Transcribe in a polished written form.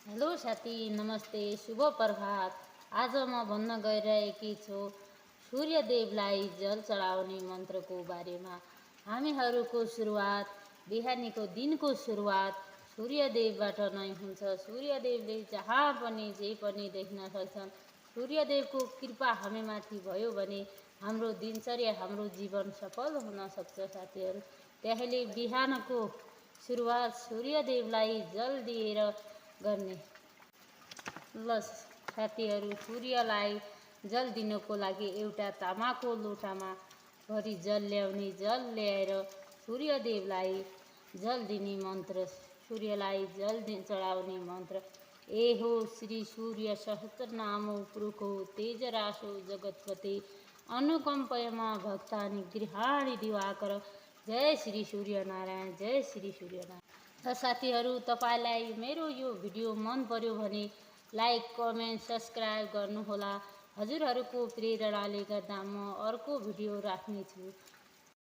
Hello साथी, नमस्ते, शुभ प्रभात। आज म भन्न गइरहेकी छु सूर्यदेवलाई जल चढाउने मन्त्रको बारेमा। हामीहरूको सुरुवात, बिहानीको दिनको सुरुवात सूर्यदेवबाट नै हुन्छ। सूर्यदेवले जहाँ पनि जे पनि देख्न सक्छन्। सूर्यदेवको कृपा हामीमाथि भयो भने हाम्रो दिनचर्या, हाम्रो जीवन सफल हुन सक्छ साथीहरू। त्यसैले बिहानको सुरुवात सूर्यदेवलाई जल दिएर गर्ने। ल साथीहरू, सूर्यलाई जल दिनको लागि एउटा तामाको लोटामा भरि जल ल्याउने। जल ल्याएर सूर्यदेवलाई जल दिने मन्त्र, सूर्यलाई जल चढाउने मन्त्र। एहो श्री सूर्य सहस्रनामो पुरुषो तेजराशो जगत्पते अनुकम्पयमा भक्तानि गृहाणि दिवाकर। जय श्री सूर्यनारायण, जय श्री सूर्यनारायण। र साथीहरू, तपाईँलाई मेरो यो भिडियो मन पर्यो भने लाइक, कमेन्ट, सब्सक्राइब गर्नुहोला। हजुरहरूको प्रेरणाले गर्दा म अर्को भिडियो राख्नेछु।